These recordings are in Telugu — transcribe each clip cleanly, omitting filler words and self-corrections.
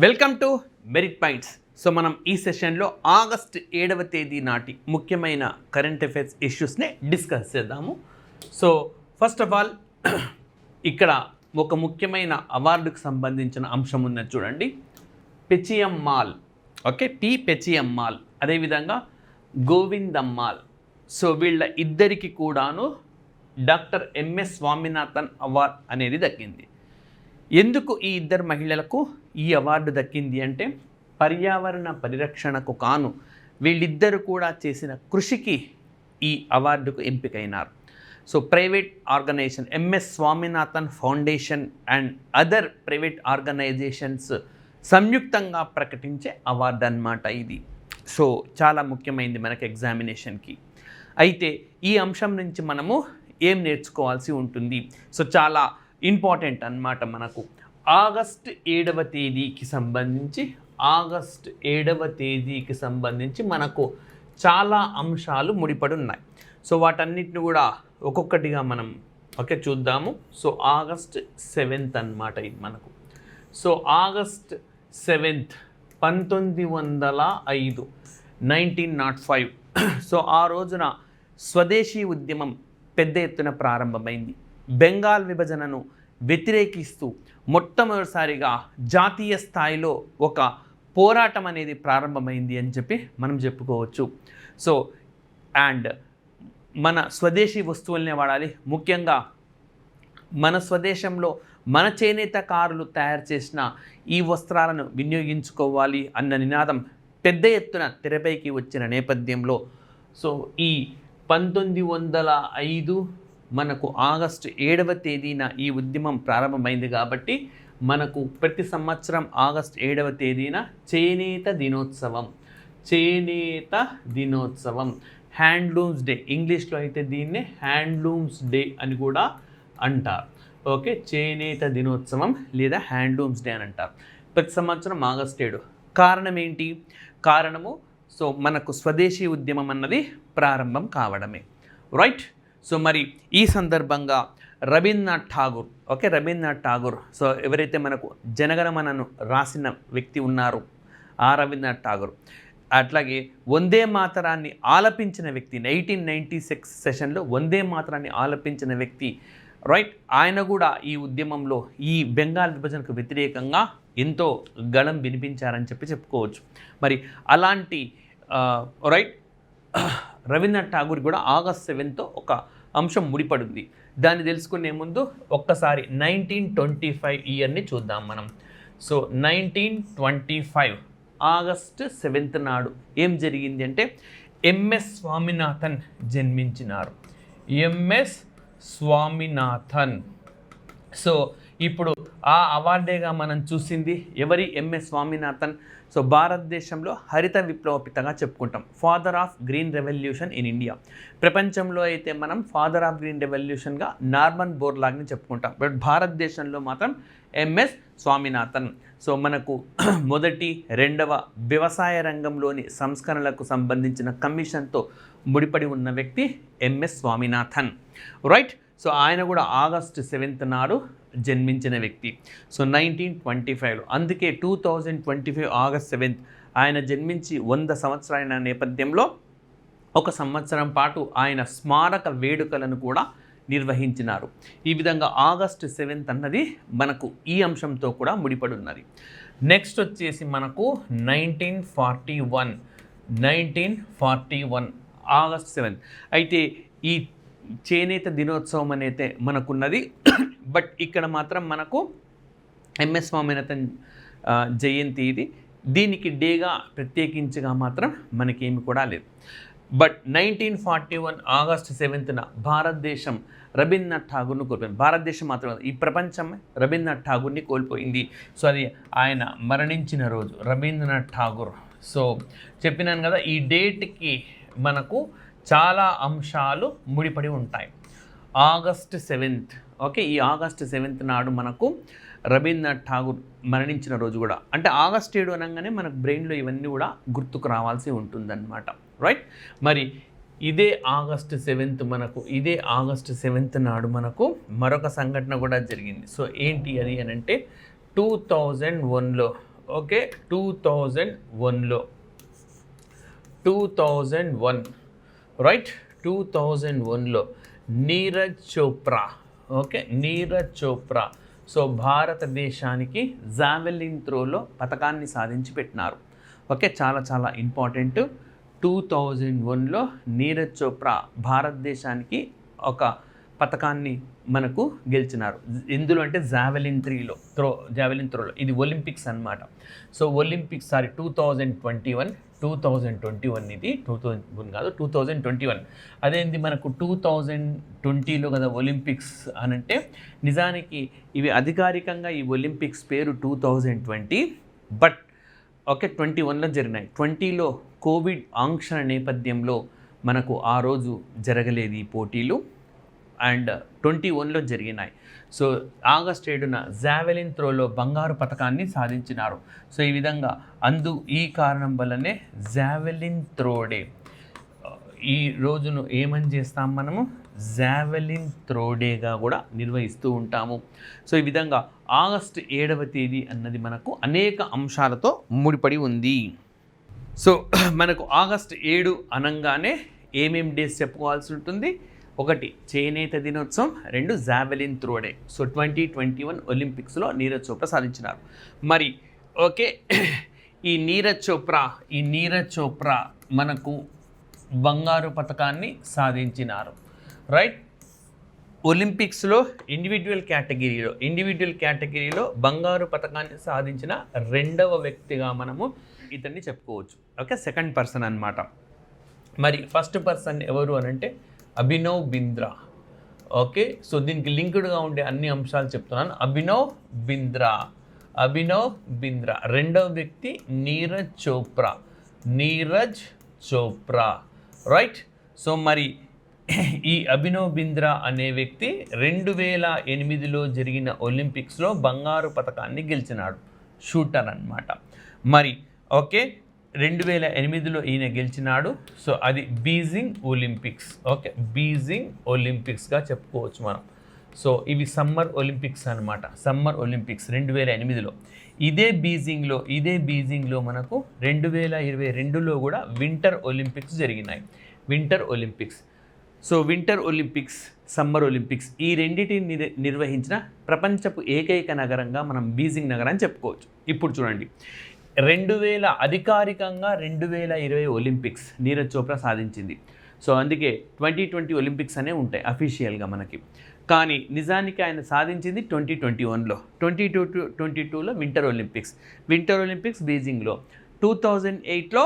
Welcome to merit points. So మనం ఈ సెషన్లో ఆగస్ట్ 7వ తేదీ నాటి ముఖ్యమైన కరెంట్ అఫైర్స్ ఇష్యూస్ని డిస్కస్ చేద్దాము. సో ఫస్ట్ ఆఫ్ ఆల్ ఇక్కడ ఒక ముఖ్యమైన అవార్డుకు సంబంధించిన అంశం ఉన్నది చూడండి. పెచియమ్మాల్, ఓకే, టి పెచియమ్మాల్, అదేవిధంగా గోవిందమ్మాల్. సో వీళ్ళ ఇద్దరికి కూడాను డాక్టర్ ఎంఎస్ స్వామినాథన్ అవార్డ్ అనేది దక్కింది. ఎందుకు ఈ ఇద్దరు మహిళలకు ఈ అవార్డు దక్కింది అంటే పర్యావరణ పరిరక్షణకు కాను వీళ్ళిద్దరు కూడా చేసిన కృషికి ఈ అవార్డుకు ఎంపికైనారు. So private organisation MS Swaminathan foundation and other private organisations సంయుక్తంగా ప్రకటించే అవార్డు అన్నమాట ఇది. సో చాలా ముఖ్యమైనది మనకి ఎగ్జామినేషన్కి. అయితే ఈ అంశం నుంచి మనము ఏం నేర్చుకోవాల్సి ఉంటుంది? సో చాలా ఇంపార్టెంట్ అన్నమాట. మనకు ఆగస్ట్ 7వ తేదీకి సంబంధించి మనకు చాలా అంశాలు ముడిపడి ఉన్నాయి. సో వాటన్నిటిని కూడా ఒక్కొక్కటిగా మనం చూద్దాము. సో ఆగస్ట్ 7th అన్నమాట ఇది మనకు. So August 7th 1905 1905. సో ఆ రోజున స్వదేశీ ఉద్యమం పెద్ద ఎత్తున ప్రారంభమైంది. బెంగాల్ విభజనను వ్యతిరేకిస్తూ మొట్టమొదటిసారిగా జాతీయ స్థాయిలో ఒక పోరాటం అనేది ప్రారంభమైంది అని చెప్పి మనం చెప్పుకోవచ్చు. సో అండ్ మన స్వదేశీ వస్తువులనే వాడాలి. ముఖ్యంగా మన స్వదేశంలో మన చేనేతకారులు తయారు చేసిన ఈ వస్త్రాలను వినియోగించుకోవాలి అన్న నినాదం పెద్ద ఎత్తున తెరపైకి వచ్చిన నేపథ్యంలో సో ఈ 1905 మనకు ఆగస్టు 7వ తేదీన ఈ ఉద్యమం ప్రారంభమైంది. కాబట్టి మనకు ప్రతి సంవత్సరం ఆగస్టు 7వ తేదీన చేనేత దినోత్సవం హ్యాండ్లూమ్స్ డే, ఇంగ్లీష్లో అయితే దీన్నే హ్యాండ్లూమ్స్ డే అని కూడా అంటారు. ఓకే, చేనేత దినోత్సవం లేదా హ్యాండ్లూమ్స్ డే అని అంటారు ప్రతి సంవత్సరం ఆగస్టు 7. కారణం ఏంటి? కారణము సో మనకు స్వదేశీ ఉద్యమం అన్నది ప్రారంభం కావడమే, రైట్. సో మరి ఈ సందర్భంగా రవీంద్రనాథ్ ఠాగూర్ సో ఎవరైతే మనకు జనగణమనను రాసిన వ్యక్తి ఉన్నారు ఆ రవీంద్రనాథ్ ఠాగూర్, అట్లాగే వందే మాతరాన్ని ఆలపించిన వ్యక్తి 1996 సెషన్లో వందే మాతరాన్ని ఆలపించిన వ్యక్తి, రైట్. ఆయన కూడా ఈ ఉద్యమంలో ఈ బెంగాల్ విభజనకు వ్యతిరేకంగా ఎంతో గళం వినిపించారని చెప్పుకోవచ్చు. మరి అలాంటి రైట్ రవీంద్రనాథ్ ఠాగూర్ కూడా ఆగస్ట్ 7తో ఒక అంశం ముడిపడింది. దాన్ని తెలుసుకునే ముందు ఒక్కసారి 1925 ఇయర్ని చూద్దాం మనం. సో 1925 ఆగస్ట్ 7th నాడు ఏం జరిగింది అంటే ఎంఎస్ స్వామినాథన్ జన్మించినారు. ఎంఎస్ స్వామినాథన్. సో ఇప్పుడు ఆ అవార్డేగా మనం చూసింది ఎవరి? ఎంఎస్ స్వామినాథన్. సో భారతదేశంలో హరిత విప్లవ పితగా చెప్పుకుంటాం. Father of green revolution in India. ప్రపంచంలో అయితే మనం ఫాదర్ ఆఫ్ గ్రీన్ రెవల్యూషన్గా నార్మన్ బోర్లాగ్ని చెప్పుకుంటాం. బట్ భారతదేశంలో మాత్రం ఎంఎస్ స్వామినాథన్. సో మనకు మొదటి రెండవ వ్యవసాయ రంగంలోని సంస్కరణలకు సంబంధించిన కమిషన్తో ముడిపడి ఉన్న వ్యక్తి ఎంఎస్ స్వామినాథన్, రైట్. సో ఆయన కూడా ఆగస్టు 7th నాడు జన్మించిన వ్యక్తి. సో 1925లో, అందుకే 2025 ఆగస్ట్ 7th ఆయన జన్మించి 100 సంవత్సరాల నేపథ్యంలో 1 సంవత్సరం పాటు ఆయన స్మారక వేడుకలను కూడా నిర్వహించినారు. ఈ విధంగా ఆగస్టు 7th అన్నది మనకు ఈ అంశంతో కూడా ముడిపడి ఉన్నది. నెక్స్ట్ వచ్చేసి మనకు 1941 ఆగస్ట్ 7th. అయితే ఈ చేనేత దినోత్సవం అనేది మనకున్నది. బట్ ఇక్కడ మాత్రం మనకు ఎంఎస్ స్వామినాథన్ జయంతి ఇది. దీనికి డేగా ప్రత్యేకించగా మాత్రం మనకేమి కూడా లేదు. బట్ 1941 ఆగస్టు 7th భారతదేశం రవీంద్రనాథ్ ఠాగూర్ను కోల్పోయింది. భారతదేశం మాత్రం ఈ ప్రపంచం రవీంద్రనాథ్ ఠాగూర్ని కోల్పోయింది. సో అది ఆయన మరణించిన రోజు రవీంద్రనాథ్ ఠాగూర్. సో చెప్పినాను కదా, ఈ డేట్కి మనకు చాలా అంశాలు ముడిపడి ఉంటాయి. ఆగస్ట్ 7th, ఓకే, ఈ ఆగస్ట్ 7th నాడు మనకు రవీంద్రనాథ్ ఠాగూర్ మరణించిన రోజు కూడా. అంటే ఆగస్ట్ 7 అనగానే మనకు బ్రెయిన్లో ఇవన్నీ కూడా గుర్తుకు రావాల్సి ఉంటుందన్నమాట, రైట్. మరి ఇదే ఆగస్ట్ 7th నాడు మనకు మరొక సంఘటన కూడా జరిగింది. సో ఏంటి అది అని అంటే 2001లో ఓకే 2001లో 2001 రైట్ 2001లో నీరజ్ చోప్రా ఓకే నీరజ్ చోప్రా సో భారతదేశానికి జావెలిన్ త్రోలో పథకాన్ని సాధించి పెట్టినారు. ఓకే చాలా చాలా ఇంపార్టెంట్. 2001లో నీరజ్ చోప్రా భారతదేశానికి ఒక పథకాన్ని మనకు గెలిచినారు. ఎందులో అంటే జావెలిన్ త్రోలో ఇది ఒలింపిక్స్ అన్నమాట. సో ఒలింపిక్స్ 2021 ఇది 2001 కాదు 2021. అదేంటి మనకు 2020లో కదా ఒలింపిక్స్ అనంటే నిజానికి ఇవి అధికారికంగా ఈ ఒలింపిక్స్ పేరు 2020 బట్ ఓకే 21లో జరిగినాయి. 20లో కోవిడ్ ఆంక్షల నేపథ్యంలో మనకు ఆ రోజు జరగలేదు ఈ పోటీలు అండ్ 21లో జరిగినాయి. సో ఆగస్ట్ 7న జావెలిన్ త్రోలో బంగారు పథకాన్ని సాధించినారు. సో ఈ విధంగా ఈ కారణం వల్లనే జావెలిన్ త్రో డే ఈ రోజును ఏమని చేస్తాం మనము జావెలిన్ త్రో డేగా కూడా నిర్వహిస్తూ ఉంటాము. సో ఈ విధంగా ఆగస్ట్ 7వ తేదీ అన్నది మనకు అనేక అంశాలతో ముడిపడి ఉంది. సో మనకు ఆగస్ట్ 7 అనగానే ఏమేం డేస్ చెప్పుకోవాల్సి ఉంటుంది? 1 చేనేత దినోత్సవం, 2 జావెలిన్ త్రో డే. సో 2021 ఒలింపిక్స్లో నీరజ్ చోప్రా సాధించినారు. మరి ఓకే ఈ నీరజ్ చోప్రా మనకు బంగారు పథకాన్ని సాధించినారు రైట్. ఒలింపిక్స్లో ఇండివిజువల్ కేటగిరీలో బంగారు పథకాన్ని సాధించిన 2వ వ్యక్తిగా మనము ఇతన్ని చెప్పుకోవచ్చు. ఓకే సెకండ్ పర్సన్ అన్నమాట. మరి ఫస్ట్ పర్సన్ ఎవరు అనంటే అభినవ్ బింద్రా. ఓకే సో దీనికి లింక్డ్గా ఉండే అన్ని అంశాలు చెప్తున్నాను. అభినవ్ బింద్రా. 2వ వ్యక్తి నీరజ్ చోప్రా రైట్. సో మరి ఈ అభినవ్ బింద్రా అనే వ్యక్తి 2008లో జరిగిన ఒలింపిక్స్లో బంగారు పథకాన్ని గెలిచినాడు. షూటర్ అన్నమాట. మరి ఓకే 2008లో ఈయన గెలిచినాడు. సో అది బీజింగ్ ఒలింపిక్స్గా చెప్పుకోవచ్చు మనం. సో ఇవి సమ్మర్ ఒలింపిక్స్ అనమాట. 2008లో ఇదే బీజింగ్లో మనకు 2022లో కూడా వింటర్ ఒలింపిక్స్ జరిగినాయి. So winter Olympics, summer Olympics ఈ రెండింటిని నిర్వహించిన ప్రపంచపు ఏకైక నగరంగా మనం బీజింగ్ నగరాన్ని చెప్పుకోవచ్చు. ఇప్పుడు చూడండి అధికారికంగా 2020 ఒలింపిక్స్ నీరజ్ చోప్రా సాధించింది. సో అందుకే 2020 ఒలింపిక్స్ అనే ఉంటాయి అఫీషియల్గా మనకి. కానీ నిజానికి ఆయన సాధించింది 2021లో. 2022లో వింటర్ ఒలింపిక్స్ బీజింగ్లో. 2008లో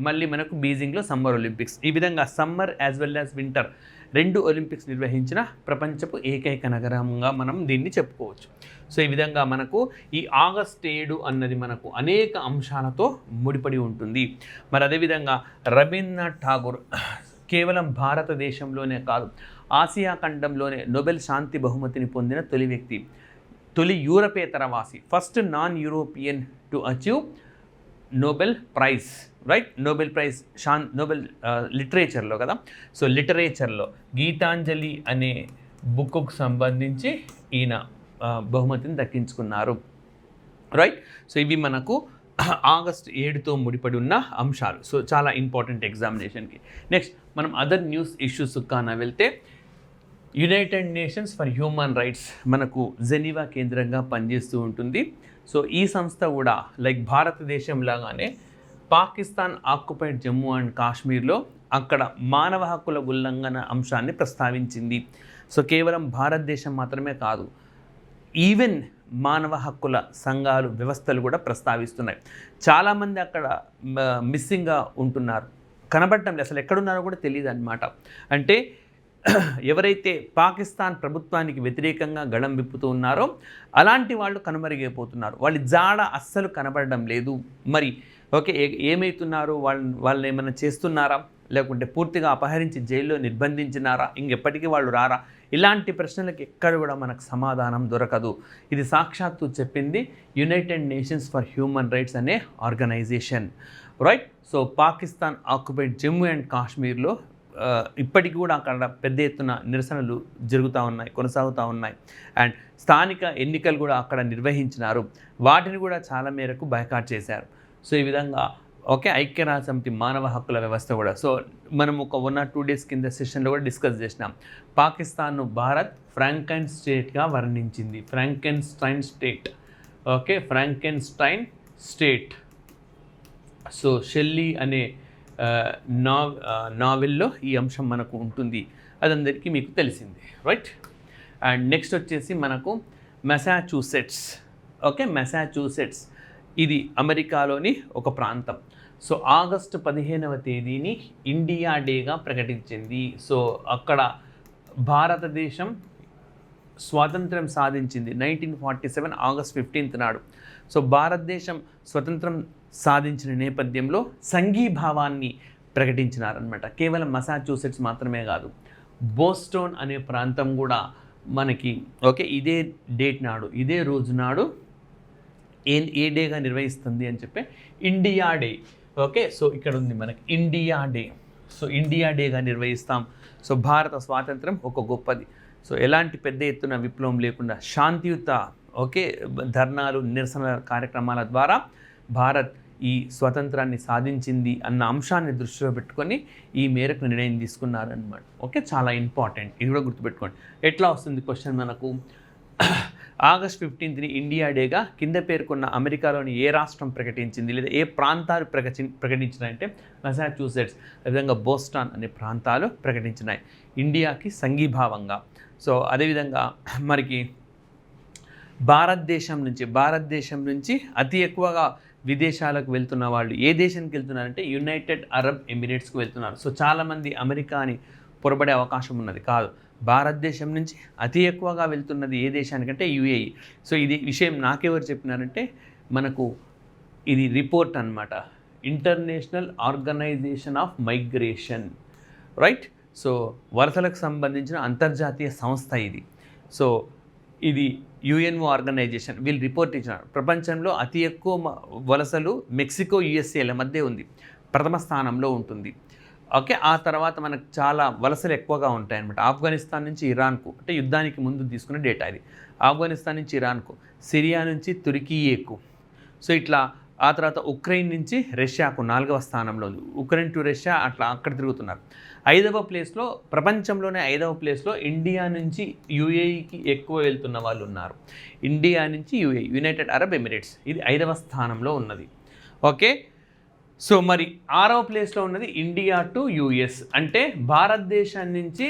మళ్ళీ మనకు బీజింగ్లో సమ్మర్ ఒలింపిక్స్. ఈ విధంగా summer as well as winter 2 Olympics నిర్వహించిన ప్రపంచపు ఏకైక నగరంగా మనం దీన్ని చెప్పుకోవచ్చు. సో ఈ విధంగా మనకు ఈ ఆగస్ట్ 7 అన్నది మనకు అనేక అంశాలతో ముడిపడి ఉంటుంది. మరి అదేవిధంగా రవీంద్రనాథ్ ఠాగూర్ కేవలం భారతదేశంలోనే కాదు ఆసియా ఖండంలోనే నోబెల్ శాంతి బహుమతిని పొందిన తొలి యూరపేతరవాసి, first non European to achieve Nobel prize right. Nobel లిటరేచర్లో కదా. సో లిటరేచర్లో గీతాంజలి అనే బుక్కు సంబంధించి ఈయన బహుమతిని దక్కించుకున్నారు రైట్. సో ఇవి మనకు ఆగస్ట్ 7తో ముడిపడి ఉన్న అంశాలు. సో చాలా ఇంపార్టెంట్ ఎగ్జామినేషన్కి. నెక్స్ట్ మనం అదర్ న్యూస్ ఇష్యూస్ కాన వెళ్తే United Nations for human rights మనకు జెనీవా కేంద్రంగా పనిచేస్తూ ఉంటుంది. సో ఈ సంస్థ కూడా లైక్ భారతదేశం లాగానే పాకిస్తాన్ ఆక్యుపైడ్ జమ్మూ అండ్ కాశ్మీర్లో అక్కడ మానవ హక్కుల ఉల్లంఘన అంశాన్ని ప్రస్తావించింది. సో కేవలం భారతదేశం మాత్రమే కాదు, ఈవెన్ మానవ హక్కుల సంఘాలు వ్యవస్థలు కూడా ప్రస్తావిస్తున్నాయి. చాలామంది అక్కడ మిస్సింగ్గా ఉంటున్నారు, కనబడటం లేదు, అసలు ఎక్కడున్నారో కూడా తెలియదు అన్నమాట. అంటే ఎవరైతే పాకిస్తాన్ ప్రభుత్వానికి వ్యతిరేకంగా గళం విప్పుతూ ఉన్నారో అలాంటి వాళ్ళు కనుమరుగైపోతున్నారు. వాళ్ళ జాడ అస్సలు కనబడడం లేదు. మరి ఓకే ఏమవుతున్నారు? వాళ్ళని ఏమైనా చేస్తున్నారా, లేకుంటే పూర్తిగా అపహరించి జైల్లో నిర్బంధించినారా, ఇంకెప్పటికీ వాళ్ళు రారా? ఇలాంటి ప్రశ్నలకు ఎక్కడ కూడా మనకు సమాధానం దొరకదు. ఇది సాక్షాత్తు చెప్పింది United Nations for human rights అనే organisation right. So Pakistan occupied Jammu and కాశ్మీర్లో ఇప్పటికి కూడా అక్కడ పెద్ద ఎత్తున నిరసనలు జరుగుతూ ఉన్నాయి, కొనసాగుతూ ఉన్నాయి. అండ్ స్థానిక ఎన్నికలు కూడా అక్కడ నిర్వహించినారు, వాటిని కూడా చాలా మేరకు బైకాట్ చేశారు. సో ఈ విధంగా ఐక్యరాజ్య సమితి మానవ హక్కుల వ్యవస్థ కూడా. సో మనం ఒక 1 or 2 days కింద సెషన్లో కూడా డిస్కస్ చేసినాం. పాకిస్తాన్ను భారత్ ఫ్రాంకెన్ స్టేట్గా వర్ణించింది. Frankenstein state. Frankenstein state. So Shelley అనే నావెల్లో ఈ అంశం మనకు ఉంటుంది, అదందరికీ మీకు తెలిసింది, రైట్. అండ్ నెక్స్ట్ వచ్చేసి మనకు మెసాచ్యూసెట్స్. మెసాచ్యూసెట్స్ ఇది అమెరికాలోని ఒక ప్రాంతం. సో ఆగస్టు 15వ తేదీని ఇండియా డేగా ప్రకటించింది. సో అక్కడ భారతదేశం స్వాతంత్రం సాధించింది 1947 ఆగస్ట్ 15th నాడు. సో భారతదేశం స్వతంత్రం సాధించిన నేపథ్యంలో సంఘీభావాన్ని ప్రకటించినారనమాట. కేవలం మసాచ్యూసెట్స్ మాత్రమే కాదు, బోస్టన్ అనే ప్రాంతం కూడా మనకి ఇదే డేట్ నాడు, ఇదే రోజు నాడు ఏ డేగా నిర్వహిస్తుంది అని చెప్పి ఇండియా డే. సో ఇక్కడ ఉంది మనకి ఇండియా డే. సో ఇండియా డేగా నిర్వహిస్తాం. సో భారత స్వాతంత్రం ఒక గొప్పది. సో ఎలాంటి పెద్ద ఎత్తున విప్లవం లేకుండా శాంతియుత ధర్నాలు, నిరసన కార్యక్రమాల ద్వారా భారత్ ఈ స్వతంత్రాన్ని సాధించింది అన్న అంశాన్ని దృష్టిలో పెట్టుకొని ఈ మేరకు నిర్ణయం తీసుకున్నారనమాట. చాలా ఇంపార్టెంట్, ఇది కూడా గుర్తుపెట్టుకోండి. ఎట్లా వస్తుంది క్వశ్చన్ మనకు? ఆగస్ట్ 15th ఇండియా డేగా కింద పేర్కొన్న అమెరికాలోని ఏ రాష్ట్రం ప్రకటించింది లేదా ఏ ప్రాంతాలు ప్రకటించినాయంటే మెసాచ్యూసెట్స్, అదేవిధంగా బోస్టన్ అనే ప్రాంతాలు ప్రకటించినాయి ఇండియాకి సంఘీభావంగా. సో అదేవిధంగా మనకి భారతదేశం నుంచి అతి ఎక్కువగా విదేశాలకు వెళ్తున్న వాళ్ళు ఏ దేశానికి వెళ్తున్నారంటే యునైటెడ్ అరబ్ ఎమిరేట్స్కి వెళ్తున్నారు. సో చాలామంది అమెరికాని పొరబడే అవకాశం ఉన్నది కాదు, భారతదేశం నుంచి అతి ఎక్కువగా వెళ్తున్నది ఏ దేశానికంటే యుఏఈ. సో ఇది విషయం నాకెవరు చెప్పినారంటే మనకు ఇది రిపోర్ట్ అన్నమాట, international organisation of migration, right. So వలసలకు సంబంధించిన అంతర్జాతీయ సంస్థ ఇది. సో ఇది యుఎన్ఓ ఆర్గనైజేషన్, వీళ్ళు రిపోర్ట్ ఇచ్చినారు. ప్రపంచంలో అతి ఎక్కువ వలసలు మెక్సికో యుఎస్ఏల మధ్య ఉంది, ప్రథమ స్థానంలో ఉంటుంది. ఆ తర్వాత మనకు చాలా వలసలు ఎక్కువగా ఉంటాయన్నమాట. ఆఫ్ఘనిస్తాన్ నుంచి ఇరాన్కు, అంటే యుద్ధానికి ముందు తీసుకున్న డేటా ఇది. ఆఫ్ఘనిస్తాన్ నుంచి ఇరాన్కు, సిరియా నుంచి తుర్కీయేకు, సో ఇట్లా. ఆ తర్వాత ఉక్రెయిన్ నుంచి రష్యాకు 4వ స్థానంలో ఉంది. ఉక్రెయిన్ టు రష్యా అక్కడ తిరుగుతున్నారు. 5వ ప్లేస్లో, ప్రపంచంలోనే 5వ ప్లేస్లో ఇండియా నుంచి యుఏఈకి ఎక్కువ వెళ్తున్న వాళ్ళు ఉన్నారు. ఇండియా నుంచి యుఏఈ, యునైటెడ్ అరబ్ ఎమిరేట్స్, ఇది 5వ స్థానంలో ఉన్నది. సో మరి 6వ ప్లేస్లో ఉన్నది ఇండియా టు యుఎస్, అంటే భారతదేశం నుంచి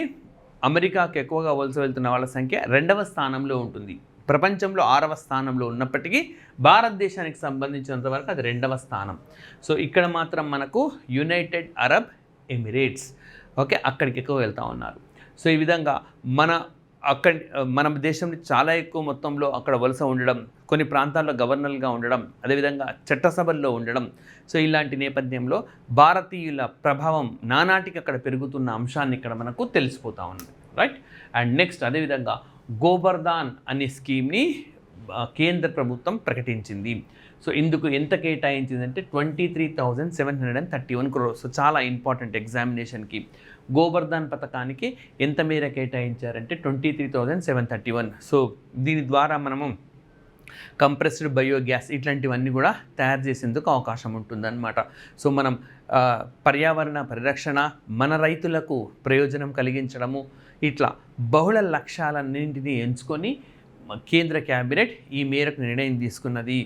అమెరికాకు ఎక్కువగా వలస వెళ్తున్న వాళ్ళ సంఖ్య 2వ స్థానంలో ఉంటుంది. ప్రపంచంలో 6వ స్థానంలో ఉన్నప్పటికీ భారతదేశానికి సంబంధించినంత వరకు అది 2వ స్థానం. సో ఇక్కడ మాత్రం మనకు యునైటెడ్ అరబ్ ఎమిరేట్స్, అక్కడికి ఎక్కువ వెళ్తూ ఉన్నారు. సో ఈ విధంగా మన దేశం చాలా ఎక్కువ మొత్తంలో అక్కడ వలస ఉండడం, కొన్ని ప్రాంతాల్లో గవర్నర్గా ఉండడం, అదేవిధంగా చట్టసభల్లో ఉండడం. సో ఇలాంటి నేపథ్యంలో భారతీయుల ప్రభావం నానాటికి అక్కడ పెరుగుతున్న అంశాన్ని ఇక్కడ మనకు తెలిసిపోతూ ఉంది, రైట్. అండ్ నెక్స్ట్ అదేవిధంగా గోబర్ధన్ అనే స్కీమ్ని కేంద్ర ప్రభుత్వం ప్రకటించింది. సో ఇందుకు ఎంత కేటాయించిందంటే 23,731 crores. సో చాలా ఇంపార్టెంట్ ఎగ్జామినేషన్కి. గోబర్ధన్ పథకానికి ఎంత మేర కేటాయించారంటే 23,731. సో దీని ద్వారా మనము కంప్రెస్డ్ బయోగ్యాస్ ఇట్లాంటివన్నీ కూడా తయారు చేసేందుకు అవకాశం ఉంటుందన్నమాట. సో మనం పర్యావరణ పరిరక్షణ, మన రైతులకు ప్రయోజనం కలిగించడము, ఇట్లా బహుళ లక్ష్యాలన్నింటినీ ఎంచుకొని కేంద్ర క్యాబినెట్ ఈ మేరకు నిర్ణయం తీసుకున్నది.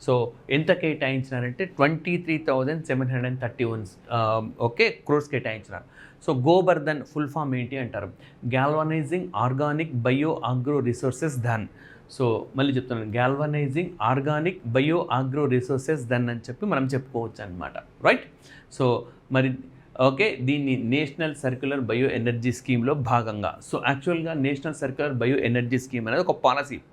సో ఎంత కేటాయించినారంటే 23,731 crores కేటాయించినారు. సో గోబర్ధన్ ఫుల్ ఫామ్ ఏంటి అంటారు? Galvanising organic bio agro resources Dhan. So మళ్ళీ చెప్తున్నాను, galvanising organic bio agro resources Dhan అని చెప్పి మనం చెప్పుకోవచ్చు అనమాట, రైట్. సో మరి దీన్ని నేషనల్ సర్క్యులర్ బయో ఎనర్జీ స్కీమ్లో భాగంగా. సో యాక్చువల్గా national circular bio energy scheme అనేది ఒక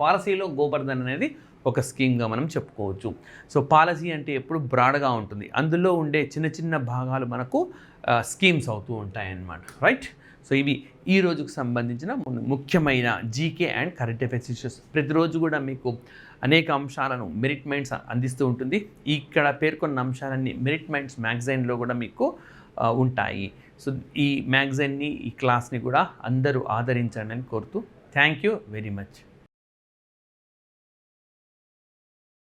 పాలసీలో గోబర్ధన్ అనేది ఒక స్కీమ్గా మనం చెప్పుకోవచ్చు. సో పాలసీ అంటే ఎప్పుడు బ్రాడ్గా ఉంటుంది, అందులో ఉండే చిన్న చిన్న భాగాలు మనకు స్కీమ్స్ అవుతూ ఉంటాయన్నమాట, రైట్. సో ఇవి ఈ రోజుకు సంబంధించిన ముఖ్యమైన GK and current affairs issues. ప్రతిరోజు కూడా మీకు అనేక అంశాలను మెరిట్ మైండ్స్ అందిస్తూ ఉంటుంది. ఇక్కడ పేర్కొన్న అంశాలన్నీ మెరిట్ మైండ్స్ మ్యాగజైన్లో కూడా మీకు ఉంటాయి. సో ఈ మ్యాగజైన్ని ఈ క్లాస్ని కూడా అందరూ ఆదరించండి అని కోరుతూ థ్యాంక్ యూ వెరీ మచ్.